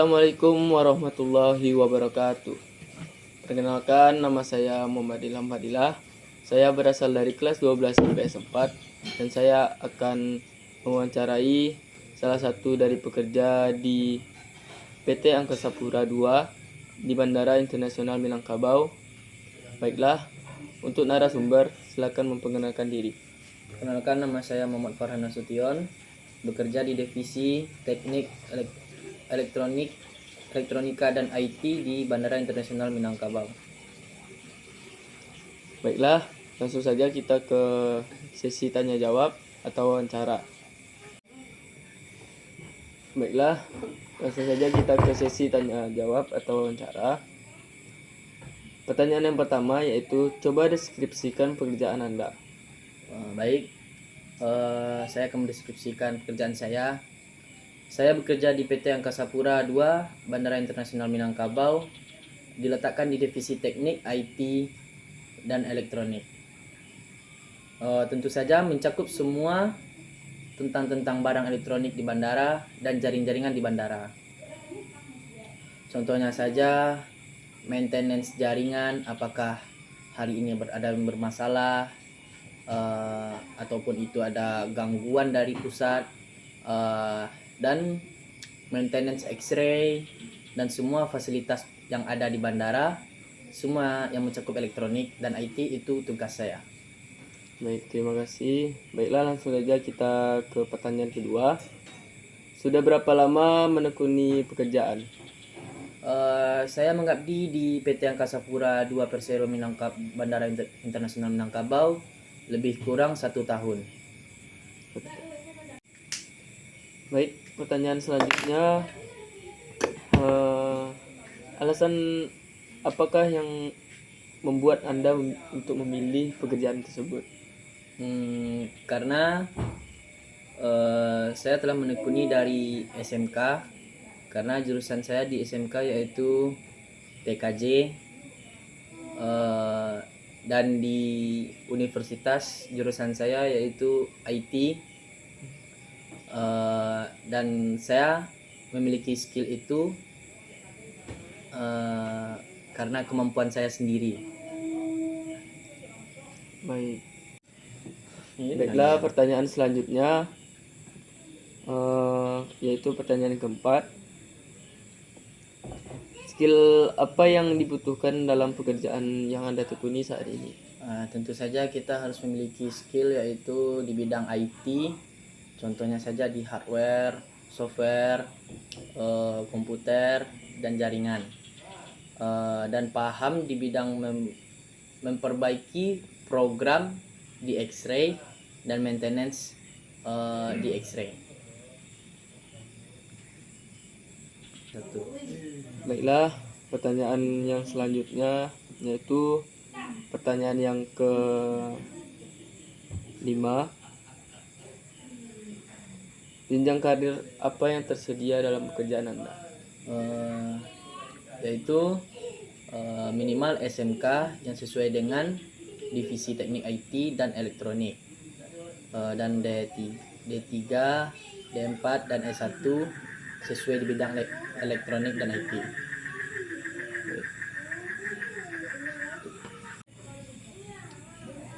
Assalamualaikum warahmatullahi wabarakatuh. Perkenalkan, nama saya Muhammad Ilham Fadilah. Saya berasal dari kelas 12 IPS 4 dan saya akan mewawancarai salah satu dari pekerja di PT Angkasa Pura II di Bandara Internasional Minangkabau. Baiklah, untuk narasumber silakan memperkenalkan diri. Perkenalkan, nama saya Muhammad Farhan Nasution, bekerja di divisi teknik elektronika dan IT di Bandara Internasional Minangkabau. Baiklah, langsung saja kita ke sesi tanya jawab atau wawancara. Baiklah, langsung saja kita ke sesi tanya jawab atau wawancara. Pertanyaan yang pertama yaitu, coba deskripsikan pekerjaan Anda. Saya akan mendeskripsikan pekerjaan saya. Saya bekerja di PT Angkasa Pura II, Bandara Internasional Minangkabau, diletakkan di divisi teknik, IT, dan elektronik. Tentu saja mencakup semua tentang barang elektronik di bandara dan jaringan di bandara. Contohnya saja, maintenance jaringan, apakah hari ini ada yang bermasalah, ataupun itu ada gangguan dari pusat, dan maintenance X-ray dan semua fasilitas yang ada di bandara, semua yang mencakup elektronik dan IT itu tugas saya. Baik, terima kasih. Baiklah, langsung saja kita ke pertanyaan kedua. Sudah berapa lama menekuni pekerjaan? Saya mengabdi di PT Angkasa Pura II Persero Bandara Internasional Minangkabau lebih kurang 1 tahun. Baik, pertanyaan selanjutnya, alasan apakah yang membuat Anda untuk memilih pekerjaan tersebut? Karena saya telah menekuni dari SMK, karena jurusan saya di SMK yaitu TKJ, dan di universitas jurusan saya yaitu IT, dan saya memiliki skill itu karena kemampuan saya sendiri. Baik. Baiklah, pertanyaan selanjutnya yaitu pertanyaan keempat. Skill apa yang dibutuhkan dalam pekerjaan yang Anda tekuni saat ini? Tentu saja kita harus memiliki skill yaitu di bidang IT. Contohnya saja di hardware, software, komputer, dan jaringan. Dan paham di bidang memperbaiki program di X-ray dan maintenance di X-ray. Baiklah, pertanyaan yang selanjutnya yaitu pertanyaan yang ke-5. Jenjang karir apa yang tersedia dalam pekerjaan Anda? Yaitu minimal SMK yang sesuai dengan divisi teknik IT dan elektronik, dan D3, D4, dan S1 sesuai di bidang elektronik dan IT.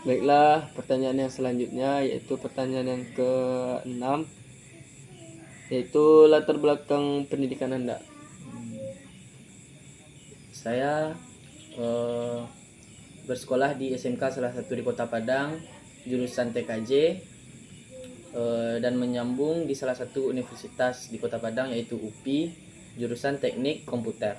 Baiklah, pertanyaan yang selanjutnya yaitu pertanyaan yang ke-6, yaitu latar belakang pendidikan Anda. Saya bersekolah di SMK salah satu di Kota Padang, jurusan TKJ, dan menyambung di salah satu universitas di Kota Padang yaitu UPI, jurusan teknik komputer.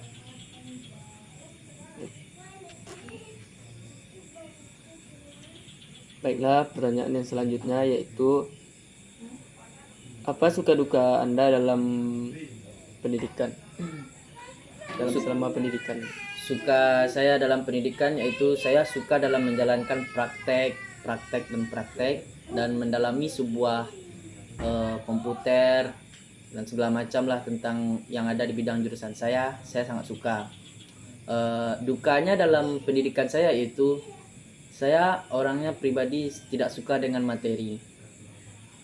Baiklah, pertanyaan yang selanjutnya yaitu apa suka duka Anda dalam pendidikan? Selama pendidikan. Suka saya dalam pendidikan yaitu saya suka dalam menjalankan praktek dan mendalami sebuah komputer dan segala macam lah tentang yang ada di bidang jurusan saya sangat suka. Dukanya dalam pendidikan saya yaitu saya orangnya pribadi tidak suka dengan materi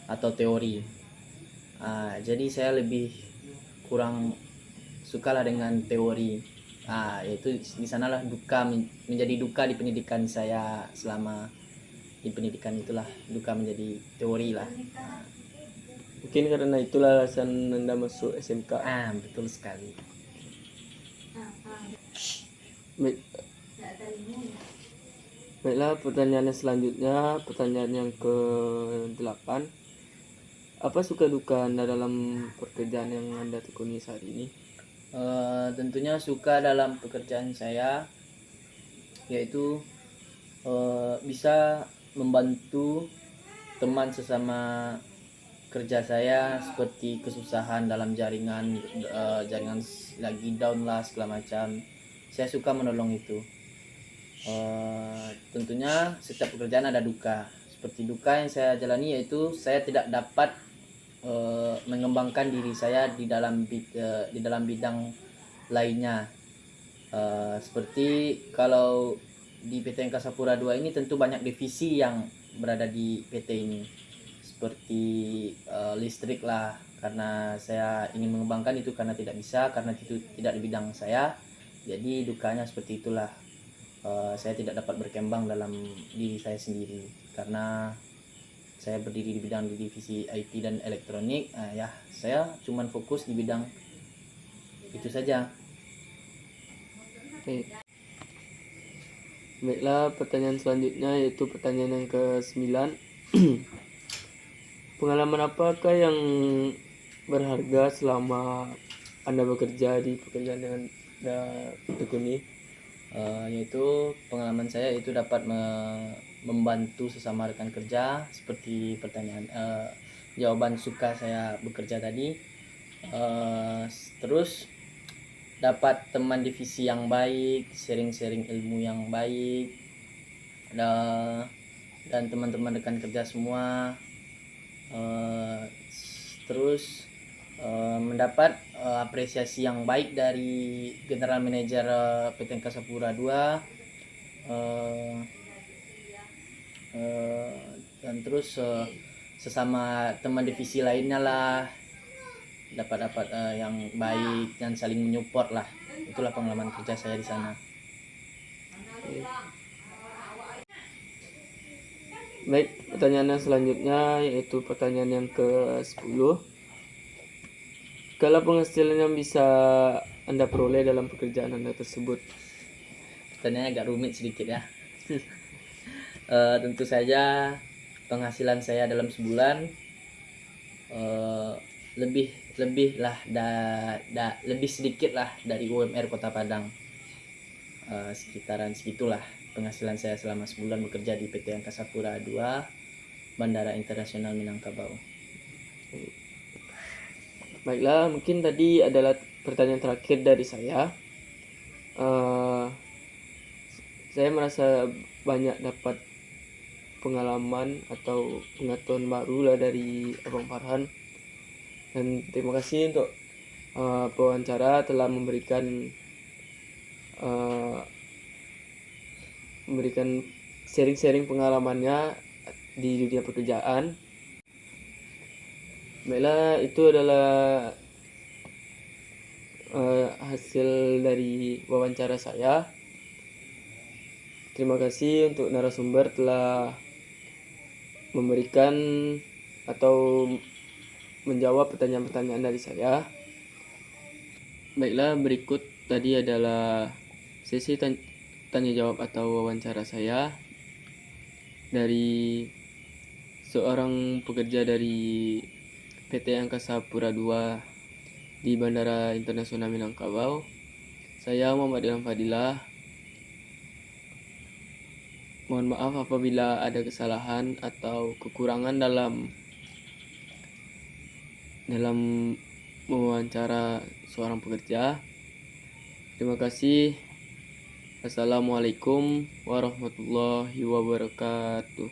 atau teori. Jadi saya lebih kurang sukalah dengan teori. Yaitu di sanalah menjadi duka di pendidikan saya. Selama di pendidikan itulah duka menjadi teori lah. Mungkin karena itulah alasan Anda masuk SMK. Betul sekali. Baik. Baiklah, pertanyaan selanjutnya, pertanyaan yang ke-8. Apa suka duka Anda dalam pekerjaan yang Anda tekuni saat ini? Tentunya suka dalam pekerjaan saya yaitu bisa membantu teman sesama kerja saya seperti kesusahan dalam jaringan lagi down lah segala macam. Saya suka menolong itu. Tentunya setiap pekerjaan ada duka. Seperti duka yang saya jalani yaitu saya tidak dapat mengembangkan diri saya di dalam bidang lainnya. Seperti kalau di PT Angkasa Pura II ini tentu banyak divisi yang berada di PT ini, seperti listrik lah, karena saya ingin mengembangkan itu karena tidak bisa, karena itu tidak di bidang saya. Jadi dukanya seperti itulah. Saya tidak dapat berkembang dalam diri saya sendiri karena saya berdiri di bidang di divisi IT dan elektronik. Saya cuman fokus di bidang itu saja. Baiklah, pertanyaan selanjutnya yaitu pertanyaan yang ke-9. Pengalaman apakah yang berharga selama Anda bekerja di pekerjaan yang Anda tekuni? Yaitu pengalaman saya itu dapat membantu sesama rekan kerja, seperti pertanyaan jawaban suka saya bekerja tadi. Terus dapat teman divisi yang baik, sharing-sharing ilmu yang baik, dan teman-teman rekan kerja semua. Terus mendapat apresiasi yang baik dari General Manager PT Angkasa Pura II, dan terus sesama teman divisi lainnya lah dapat yang baik dan saling menyupport lah. Itulah pengalaman kerja saya di sana. Baik, pertanyaan yang selanjutnya yaitu pertanyaan yang ke-10. Skala penghasilan yang bisa Anda peroleh dalam pekerjaan Anda tersebut? Pertanyaannya agak rumit sedikit ya. Tentu saja penghasilan saya dalam sebulan lebih sedikit lah dari UMR Kota Padang. Sekitaran segitulah penghasilan saya selama sebulan bekerja di PT Angkasa Pura II, Bandara Internasional Minangkabau. Baiklah, mungkin tadi adalah pertanyaan terakhir dari saya. Saya merasa banyak dapat pengalaman atau pengetahuan baru lah dari Abang Farhan, dan terima kasih untuk pewawancara telah memberikan sharing-sharing pengalamannya di dunia pekerjaan. Baiklah, itu adalah hasil dari wawancara saya. Terima kasih untuk narasumber telah memberikan atau menjawab pertanyaan-pertanyaan dari saya. Baiklah, berikut tadi adalah sesi tanya jawab atau wawancara saya dari seorang pekerja dari PT Angkasa Pura II di Bandara Internasional Minangkabau. Saya Muhammad Ilham Fadilah. Mohon maaf apabila ada kesalahan atau kekurangan dalam mewawancara seorang pekerja. Terima kasih. Assalamualaikum warahmatullahi wabarakatuh.